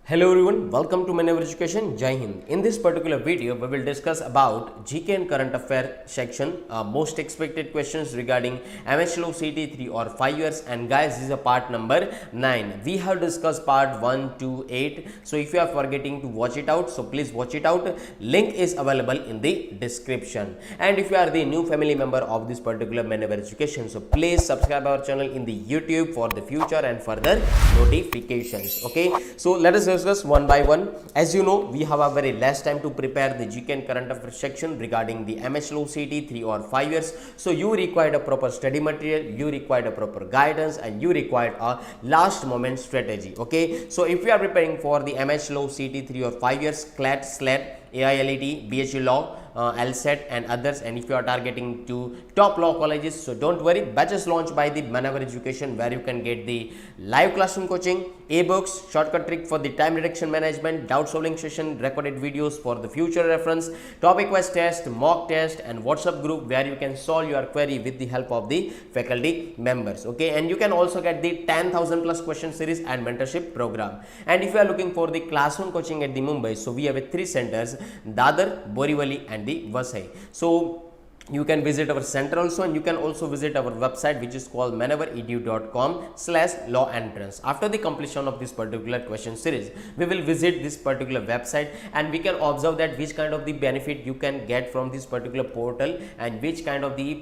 Hello everyone, welcome to Manever Education. Jai Hind. In this particular video, we will discuss about GK and current affair section, most expected questions regarding MHLO CT 3 or 5 years. And guys, this is a part number 9. We have discussed part 1 to 8. So if you are forgetting to watch it out, so please watch it out. Link is available in the description. And if you are the new family member of this particular Manever Education, so please subscribe our channel in the YouTube for the future and further notifications. Okay, so let us discuss one by one. As you know, we have a very less time to prepare the GK and current affairs section regarding the MHLO CT 3 or 5 years. So you required a proper study material, you required a proper guidance, and you required a last moment strategy. Okay, so if you are preparing for the MHLO CT 3 or 5 years, CLAT, SLAT, AILET, BHU Law, LSAT and others, and if you are targeting to top law colleges, so don't worry, batches launched by the Manever Education where you can get the live classroom coaching, e-books, shortcut trick for the time reduction management, doubt solving session, recorded videos for the future reference, topic wise test, mock test, and WhatsApp group where you can solve your query with the help of the faculty members. Okay, and you can also get the 10,000 plus question series and mentorship program. And if you are looking for the classroom coaching at the Mumbai, so we have 3 centers: Dadar, Borivali, and the Vasai. So you can visit our center also, and you can also visit our website, which is called maneveredu.com/law entrance. After the completion of this particular question series, we will visit this particular website and we can observe that which kind of the benefit you can get from this particular portal and which kind of the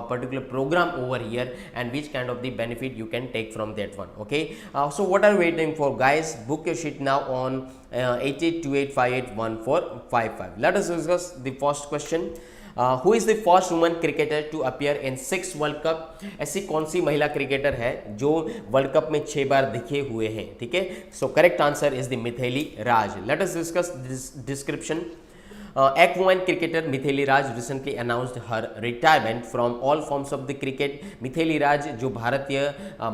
particular program over here and which kind of the benefit you can take from that one. Okay, so what are you waiting for, guys? Book your sheet now on 8828581455. Let us discuss the first question. Who is the first woman cricketer to appear in 6 world cup? ऐसी कौन सी महिला cricketer है जो world cup में 6 बार दिखे हुए हैं? ठीक है, so correct answer is the Mithali Raj. Let us discuss this description. Ex-woman cricketer Mithili Raj recently announced her retirement from all forms of the cricket. मिथेली राज जो भारतीय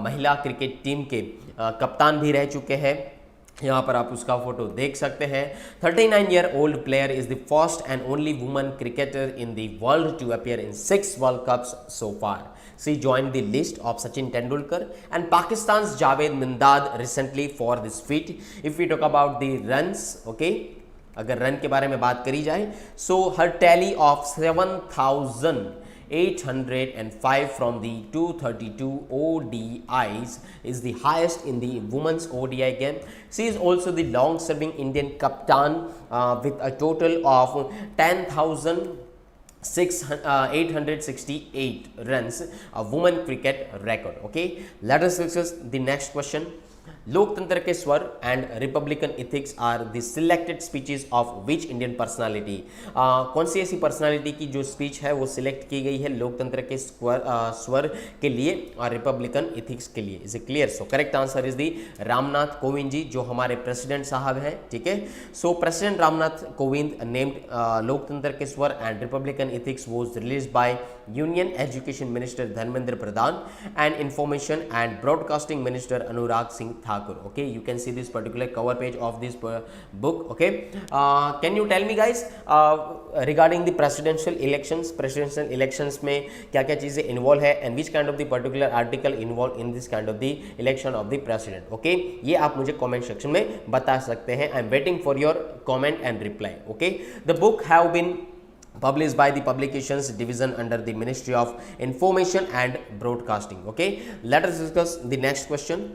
महिला क्रिकेट टीम के कप्तान भी रह चुके हैं. यहाँ पर आप उसका फोटो देख सकते हैं. 39-year-old player is the first and only woman cricketer in the world to appear in 6 World Cups so far. She joined the list of Sachin Tendulkar and Pakistan's Javed Mindad recently for this feat. If we talk about the runs, okay, अगर run के बारे में बात करी जाए, so her tally of 7,805 from the 232 ODIs is the highest in the women's ODI game. She is also the long-serving Indian captain with a total of 10,868 runs, a women cricket record. Okay, let us discuss the next question. लोकतंत्र के स्वर and republican ethics are the selected speeches of which Indian personality? कौन सी ऐसी personality की जो speech है वो सिलेक्ट की गई है लोकतंत्र के स्वर के लिए और रिपब्लिकन इथिक्स के लिए? Is a clear? So correct answer is the Ramnath Kovind ji, जो हमारे प्रेसिडेंट साहब हैं. ठीक है, so president Ramnath Kovind named Loktantra के स्वर and republican ethics was release by union education minister Dharmendra Pradhan and information and broadcasting minister Anurag Singh Thakur. Okay, you can see this particular cover page of this book. Okay, can you tell me, guys, regarding the presidential elections में क्या क्या चीज़ें involve है and which kind of the particular article involved in this kind of the election of the president? Okay, ये आप मुझे comment section में बता सकते हैं. I am waiting for your comment and reply. Okay, the book have been published by the publications division under the Ministry of Information and Broadcasting. Okay, let us discuss the next question.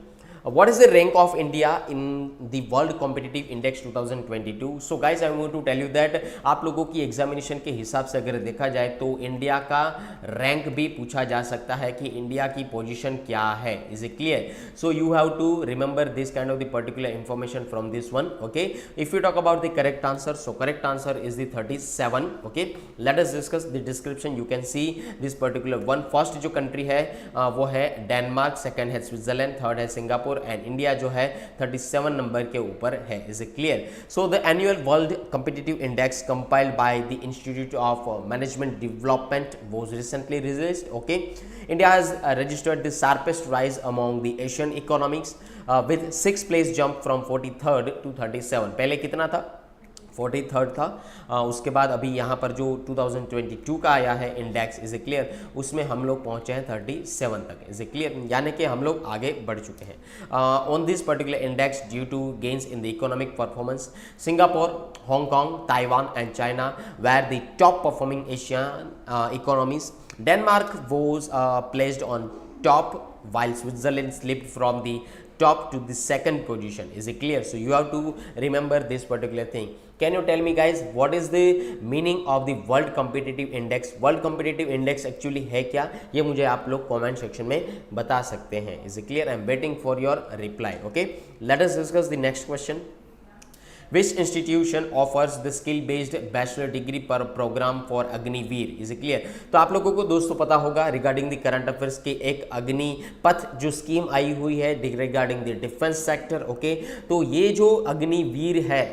What is the rank of India in the World Competitive Index 2022? So guys, I want to tell you that आप लोगों की examination के हिसाब से अगर देखा जाए तो इंडिया का रैंक भी पूछा जा सकता है कि इंडिया की पोजीशन क्या है. Is it clear? So you have to remember this kind of the particular information from this one. Okay, if you talk about the correct answer, so correct answer is the 37. Okay, let us discuss the description. You can see this particular one. First जो country है वो है Denmark, second है Switzerland, third है Singapore and India जो है 37 number के ऊपर है. Is it clear? So the annual world competitive index compiled by the institute of management development was recently released. Okay, India has registered the sharpest rise among the Asian economics with 6 place jump from 43rd to 37. पहले कितना था? 43rd था। उसके बाद अभी यहाँ पर जो 2022 का आया है इंडेक्स, इज ए क्लियर, उसमें हम लोग पहुँचे हैं 37 तक, इज ए क्लियर, यानी कि हम लोग आगे बढ़ चुके हैं। On this particular index due to gains in the economic performance, Singapore, Hong Kong, Taiwan and China were the top performing Asian economies. Denmark was placed on top, while Switzerland slipped from the top to the second position. Is it clear? So you have to remember this particular thing. Can you tell me guys what is the meaning of the World Competitive Index? World Competitive Index actually है क्या, ये मुझे आप लोग comment section में बता सकते हैं. Is it clear? I am waiting for your reply. Okay, let us discuss the next question. Which institution offers the skill-based bachelor degree per program for Agniveer? Is clear. तो आप लोगों को दोस्तों पता होगा रिगार्डिंग द करंट अफेयर्स की एक अग्निपथ जो स्कीम आई हुई है regarding the defence sector. Okay, तो ये जो अग्निवीर है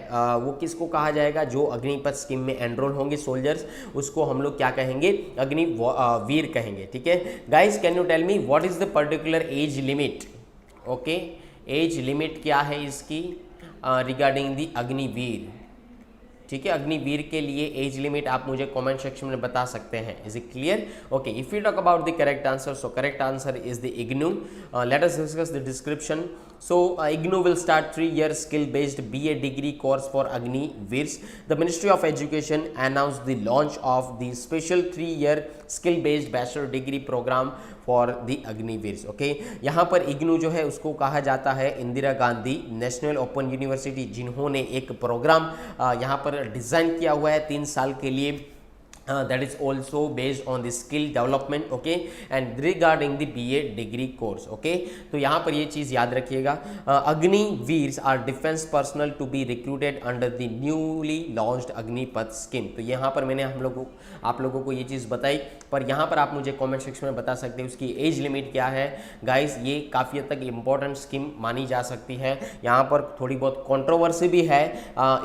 वो किसको कहा जाएगा? जो अग्निपथ स्कीम में एनरोल होंगे सोल्जर्स, उसको हम लोग क्या कहेंगे? अग्निवीर कहेंगे. ठीक है guys, can you tell me what is the particular age limit? Okay, age limit क्या है इसकी रिगार्डिंग दी अग्निवीर? ठीक है, अग्निवीर के लिए एज लिमिट आप मुझे कमेंट सेक्शन में बता सकते हैं. Is it clear? Okay, if you talk about the correct answer, so correct answer is the IGNOU. Late us discuss the description. So IGNOU will start 3-year skill-based BA degree course for Agniveers. The Ministry of Education announced the launch of the special 3-year skill-based bachelor degree program for the Agniveers. Okay, यहाँ पर IGNOU जो है उसको कहा जाता है Indira Gandhi national open university, जिन्होंने एक प्रोग्राम यहाँ पर डिज़ाइन किया हुआ है 3 साल के लिए. That is also based on the skill development. Okay, and regarding the BA degree course. Okay, तो यहाँ पर ये चीज़ याद रखिएगा. Agniveers are defence personnel to be recruited under the newly launched Agnipath scheme. तो यहाँ पर मैंने आप लोगों को ये चीज़ बताई, पर यहाँ पर आप मुझे कमेंट सेक्शन में बता सकते हैं उसकी एज लिमिट क्या है. गाइस, ये काफ़ी हद तक इम्पोर्टेंट स्कीम मानी जा सकती है. यहाँ पर थोड़ी बहुत कंट्रोवर्सी भी है.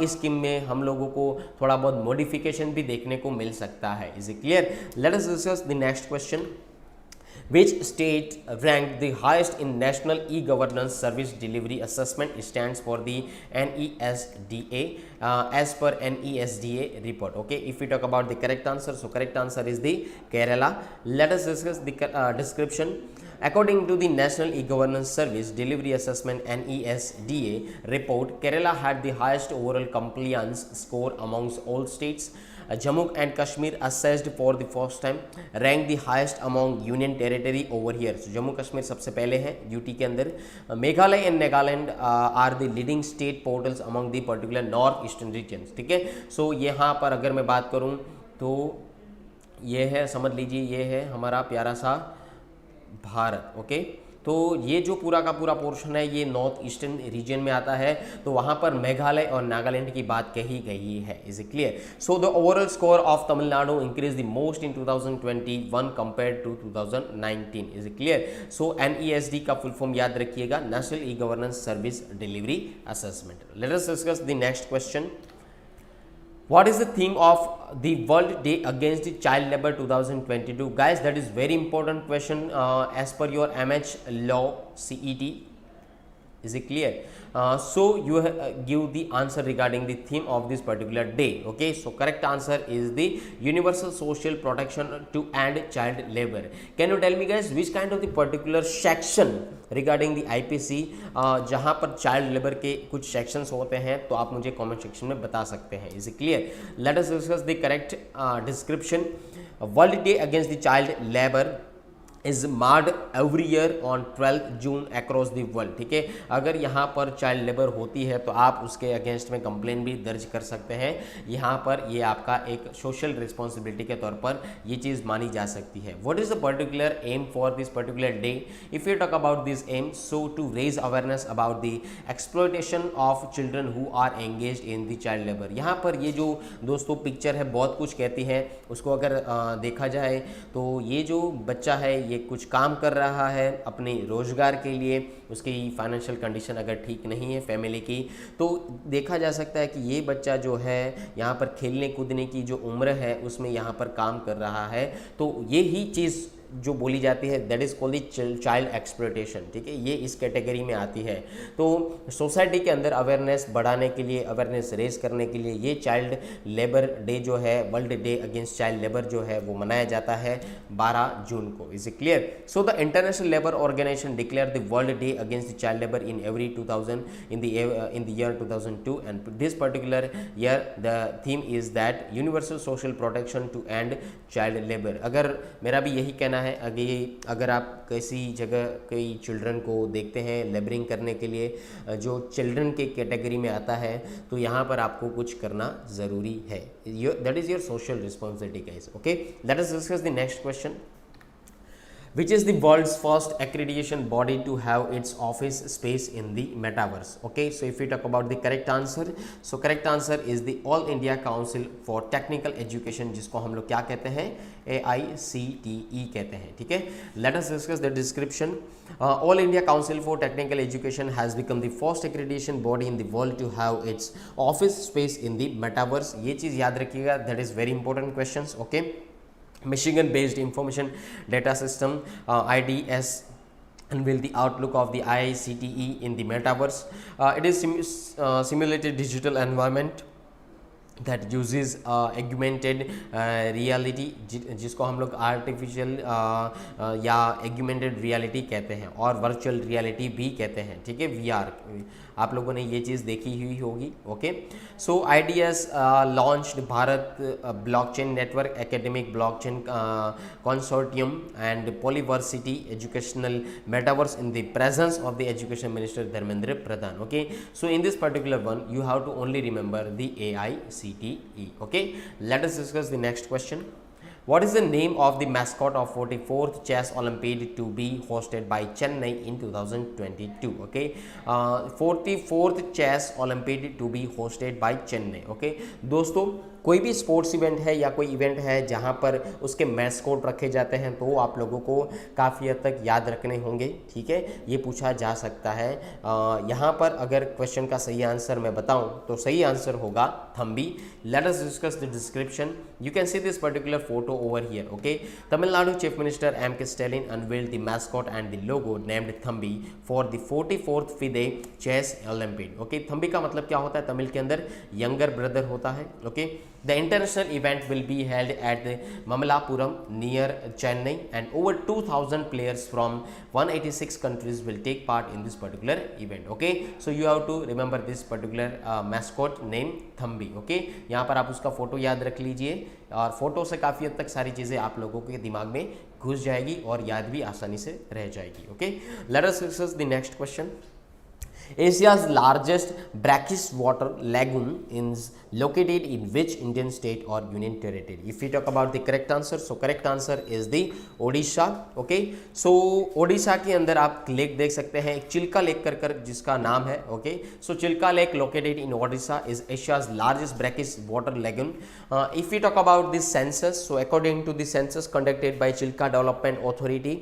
इस स्कीम में हम लोगों को थोड़ा बहुत मॉडिफिकेशन भी देखने को मिल सकता है. Is it clear? Late us discuss the next question. Which state ranked the highest in National E-Governance Service Delivery Assessment? Stands for the NESDA, as per NESDA report. Okay, if we talk about the correct answer, so correct answer is the Kerala. Let us discuss the description. According to the National E-Governance Service Delivery Assessment NESDA report, Kerala had the highest overall compliance score amongst all states. Jammu and Kashmir assessed for the first time ranked the highest among union territory over here. So Jammu Kashmir सबसे पहले है UT के अंदर. Meghalaya and Nagaland are the leading state portals among the particular north eastern region. ठीक है, सो यहाँ पर अगर मैं बात करूँ तो ये है, समझ लीजिए ये है हमारा प्यारा सा भारत. ओके, तो ये जो पूरा का पूरा पोर्शन है ये नॉर्थ ईस्टर्न रीजन में आता है. तो वहाँ पर मेघालय और नागालैंड की बात कही गई है. Is it clear? So the overall score of Tamil Nadu increase the most in 2021 compared to 2019. Is it clear? So NESD का फुल फॉर्म याद रखिएगा, national e governance service delivery assessment. Let us discuss the next question. What is the theme of the World Day Against the Child Labor 2022? Guys, that is very important question as per your MH Law CET. Is it clear? So you give the answer regarding the theme of this particular day. Okay, so correct answer is the universal social protection to end child labor. Can you tell me guys which kind of the particular section regarding the IPC जहाँ पर child labor के कुछ sections होते हैं, तो आप मुझे comment section में बता सकते हैं. Is it clear? Let us discuss the correct description. World Day Against the Child Labor is marked every year on 12 June across the world. ठीक है, अगर यहाँ पर चाइल्ड लेबर होती है तो आप उसके अगेंस्ट में कंप्लेन भी दर्ज कर सकते हैं. यहाँ पर ये आपका एक सोशल रिस्पॉन्सिबिलिटी के तौर पर ये चीज़ मानी जा सकती है. What is the particular aim for this particular day? If you talk about this aim, so to raise awareness about the exploitation of children who are engage in the child labour. यहाँ पर ये जो दोस्तों picture है बहुत कुछ कहती है. उसको अगर देखा जाए तो ये जो बच्चा है ये कुछ काम कर रहा है अपने रोजगार के लिए, उसकी फाइनेंशियल कंडीशन अगर ठीक नहीं है फैमिली की, तो देखा जा सकता है कि ये बच्चा जो है यहाँ पर खेलने कूदने की जो उम्र है उसमें यहाँ पर काम कर रहा है. तो ये ही चीज़ जो बोली जाती है that is called the child exploitation, ठीक है, ये इस कैटेगरी में आती है। तो सोसाइटी के अंदर अवेयरनेस बढ़ाने के लिए, अवेयरनेस रेज करने के लिए ये चाइल्ड लेबर डे जो है, world day against child labour जो है वो मनाया जाता है 12 जून को। Is it clear? So the international labour organisation declare the world day against the child labour in every 2000 in the year 2002, and this particular year the theme is that universal social protection to end child labor। अगर मेरा भी यही कहना है, अगर आप किसी जगह कई चिल्ड्रन को देखते हैं लेबरिंग करने के लिए, जो चिल्ड्रन के कैटेगरी में आता है, तो यहाँ पर आपको कुछ करना ज़रूरी है। That is your social responsibility guys. Okay, let us discuss the next question. Which is the world's first accreditation body to have its office space in the metaverse? Okay, so if we talk about the correct answer, so correct answer is the All India Council for Technical Education, जिसको हम लोग क्या कहते हैं, AICTE कहते हैं, ठीक है। Let us discuss the description. All India Council for Technical Education has become the first accreditation body in the world to have its office space in the metaverse। ये चीज़ याद रखिएगा, that is very important questions, okay। Michigan based information data system IDS unveiled the outlook of the IICTE in the metaverse। It is simulated digital environment that uses augmented reality, जिसको हम लोग artificial या augmented reality कहते हैं और virtual reality भी कहते हैं, ठीक है, VR। आप लोगों ने ये चीज़ देखी हुई होगी। Okay, so IDS launched Bharat blockchain network academic blockchain consortium and polyversity educational metaverse in the presence of the education minister Dharmendra Pradhan. Okay, so in this particular one you have to only remember the AICTE। Okay, let us discuss the next question. What is the name of the mascot of 44th Chess Olympiad to be hosted by Chennai in 2022? Okay, 44th Chess Olympiad to be hosted by Chennai। Okay, दोस्तों कोई भी sports event है या कोई event है जहाँ पर उसके मैस्कॉट रखे जाते हैं, तो आप लोगों को काफ़ी हद तक याद रखने होंगे, ठीक है, ये पूछा जा सकता है। यहाँ पर अगर क्वेश्चन का सही आंसर मैं बताऊँ तो सही आंसर होगा Thambi. Late us discuss the description. You can see this particular photo over here. Okay, Tamil Nadu chief minister M.K. Stalin unveiled the mascot and the logo named Thambi for the 44th FIDE Chess Olympiad। Okay, Thambi का मतलब क्या होता है तमिल के अंदर? Younger brother होता है। Okay, the international event will be held at Mamallapuram near Chennai, and over 2000 players from 186 countries will take part in this particular event। okay, so you have to remember this particular mascot name Thambi। okay, यहाँ पर आप उसका photo याद रख लीजिए और photo से काफ़ी हद तक सारी चीज़ें आप लोगों के दिमाग में घुस जाएगी और याद भी आसानी से रह जाएगी। Okay, let us discuss the next question. Asia's largest brackish water lagoon is located in which Indian state or union territory? If we talk about the correct answer, so correct answer is the Odisha। okay, so Odisha के अंदर आप lake देख सकते हैं, एक Chilka lake कर जिसका नाम है। okay, so Chilka lake located in Odisha is Asia's largest brackish water lagoon। If we talk about the census, so according to the census conducted by Chilka Development Authority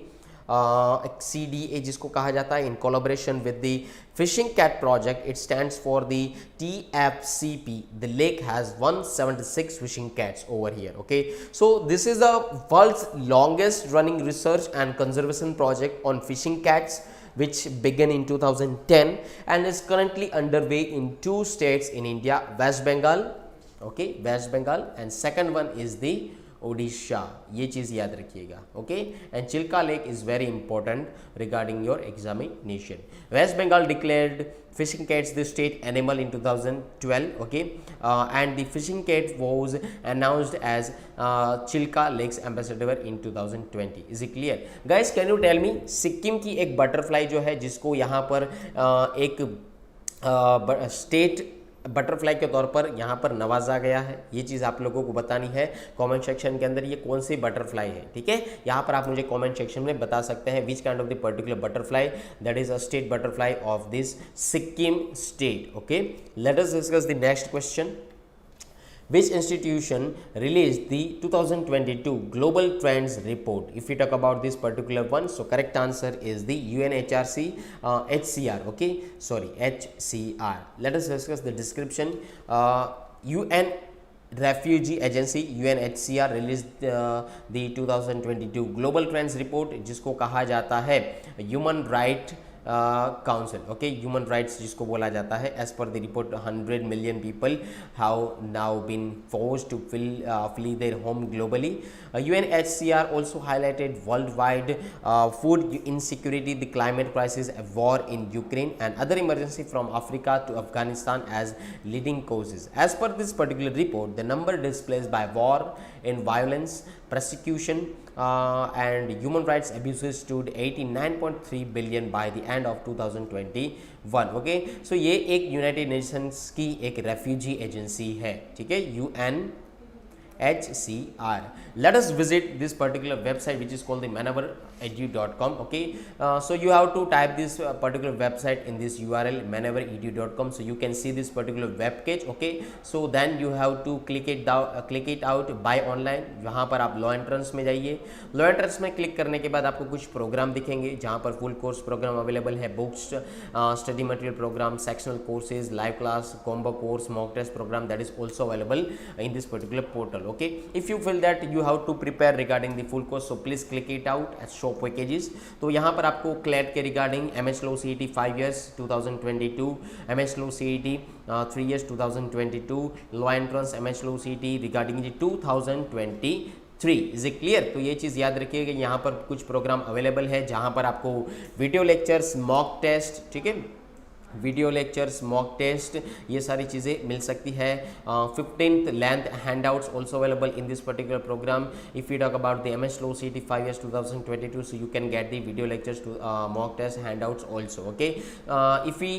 CDA जिसको कहा जाता है, in collaboration with the Fishing Cat Project, it stands for the TFCP। the lake has 176 fishing cats over here। okay, so this is the world's longest running research and conservation project on fishing cats, which began in 2010 and is currently underway in 2 states in India, West Bengal, okay, West Bengal, and second one is the Odisha. ये चीज़ याद रखिएगा। Okay, and Chilka lake is very important regarding your examination. West Bengal declared fishing cats the state animal in 2012। okay, and the fishing cat was announced as Chilka Lakes ambassador in 2020। is it clear guys? can you tell me, Sikkim की एक butterfly जो है जिसको यहाँ पर एक state butterfly के तौर पर यहाँ पर नवाजा गया है, ये चीज़ आप लोगों को बतानी है कमेंट सेक्शन के अंदर, ये कौन सी बटरफ्लाई है, ठीक है, यहाँ पर आप मुझे कमेंट सेक्शन में बता सकते हैं which kind of the particular butterfly that is a state butterfly of this Sikkim state. Okay, let us discuss the next question. Which institution released the 2022 Global Trends Report? If we talk about this particular one, so correct answer is the UNHRC HCR. Okay, sorry, HCR. Let us discuss the description. refugee agency UNHCR released the 2022 global trends report, जिसको कहा जाता है human right council, okay, human rights जिसको बोला जाता है. As per the report 100 million people have now been forced to flee their home globally. UNHCR also highlighted worldwide food insecurity, the climate crisis, a war in Ukraine, and other emergency from Africa to Afghanistan as leading causes. As per this particular report, the number displaced by war and violence, persecution, and human rights abuses stood 89.3 billion by the end of 2021. Okay, सो ये एक United Nations की एक refugee agency है, ठीक है, UNHCR. Let us visit this particular website which is called the maneuveredu.com. okay, so you have to type this particular website in this URL maneuveredu.com, so you can see this particular web page. okay, so then you have to click it out buy online. यहाँ पर आप law entrance में जाइए. Law entrance में click करने के बाद आपको कुछ प्रोग्राम दिखेंगे जहाँ पर फुल कोर्स प्रोग्राम अवेलेबल है, books, study material programme, sectional courses, live class, combo course, mock test programme, that is also available in this particular portal. okay, if you feel that you have to prepare regarding the full course, so please click it out at show packages. तो यहाँ पर आपको CLAT के regarding MS Law CET 5 years 2022, MS Law CET 3 years 2022, Law Entrance MS Law CET regarding 2023. Is it clear? तो ये चीज़ याद रखिएगा, यहाँ पर कुछ प्रोग्राम अवेलेबल है जहाँ पर आपको वीडियो लेक्चर्स, मॉक टेस्ट, ठीक है, वीडियो लेक्चर्स, मॉक टेस्ट, ये सारी चीज़ें मिल सकती है. 15th length handouts also available in this particular programme. If you talk about the MS Law CET 5 years 2022, so you can get the video lectures to mock test handouts also. okay, if we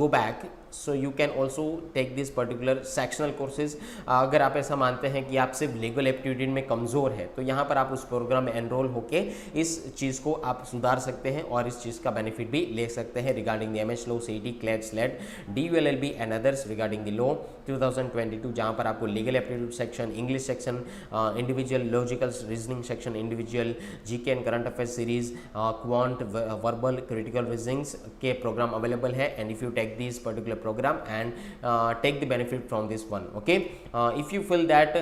go back, so you can also take this particular sectional courses. अगर आप ऐसा मानते हैं कि आप सिर्फ legal aptitude में कमज़ोर है, तो यहाँ पर आप उस प्रोग्राम में एनरोल होके इस चीज़ को आप सुधार सकते हैं और इस चीज़ का बेनिफिट भी ले सकते हैं regarding the MS Law CET, CLET, SLET, DULLB and others regarding the law 2022, जहाँ पर आपको legal aptitude section, English section, individual logical reasoning section, individual GK and current affairs series, quant, verbal, critical reasonings के programme available है. And if you take this particular program and take the benefit from this one. okay, if you feel that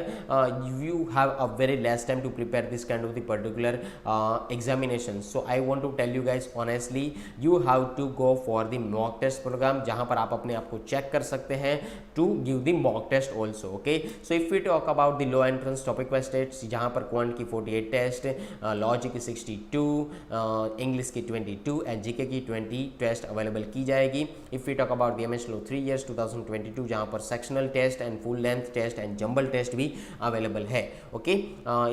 you have a very less time to prepare this kind of the particular examination, so I want to tell you guys honestly, you have to go for the mock test program जहाँ पर आप अपने आप को check कर सकते हैं to give the mock test also. okay, so if we talk about the law entrance topic wise tests, जहाँ पर क्वांट की 48 टेस्ट, लॉजिक की 62, इंग्लिश की 22 एंड जीके की 20 टेस्ट अवेलेबल की जाएगी. If we talk about the MS Law 3 years 2022, जहाँ पर sectional test and full length test and jumble test भी अवेलेबल है. Okay,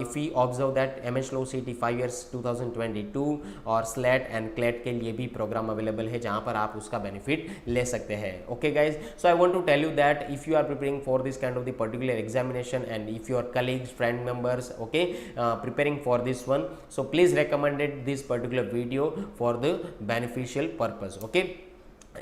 if we observe that MS Law CET 5 years 2022 और SLET and CLET के लिए भी प्रोग्राम अवेलेबल है जहाँ पर आप उसका बेनिफिट ले सकते हैं. Okay guys, so I want to tell you that if you are preparing for this kind of the particular examination and if your colleagues, friend members, okay, preparing for this one, so please recommended this particular video for the beneficial purpose. okay,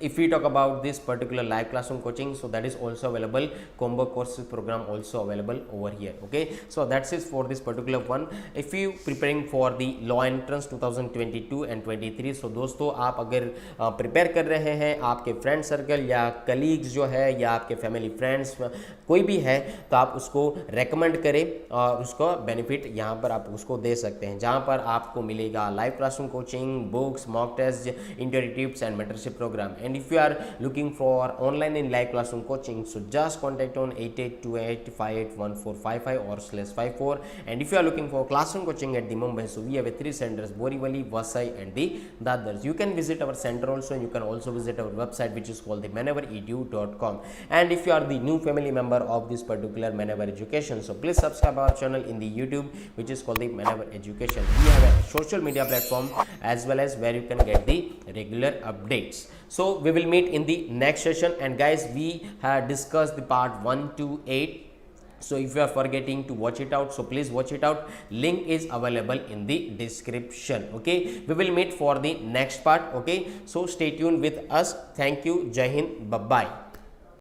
if we talk about this particular live classroom coaching, so that is also available, combo courses program also available over here. okay, so that's it for this particular one. if you preparing for the law entrance 2022 and 23, so दोस्तों आप अगर prepare कर रहे हैं, आपके friend circle या colleagues जो है या आपके फैमिली फ्रेंड्स कोई भी है, तो आप उसको रेकमेंड करें और उसको बेनिफिट यहाँ पर आप उसको दे सकते हैं, जहाँ पर आपको मिलेगा live classroom coaching, books, mock test, interview tips and mentorship programme. And if you are looking for online and live classroom coaching, so just contact on 8828581455 or /54. And if you are looking for classroom coaching at the Mumbai, so we have 3 centers, Borivali, Vasai and the Dadars. You can visit our center also, and you can also visit our website which is called the maneuveredu.com. And if you are the new family member of this particular Maneuver Education, so please subscribe our channel in the YouTube which is called the Maneuver Education. We have a social media platform as well as where you can get the regular updates. So we will meet in the next session, and guys, we have discussed the part 1 to 8. So if you are forgetting to watch it out, so please watch it out. Link is available in the description. okay, we will meet for the next part. okay, so stay tuned with us. Thank you. Jai Hind. Bye bye.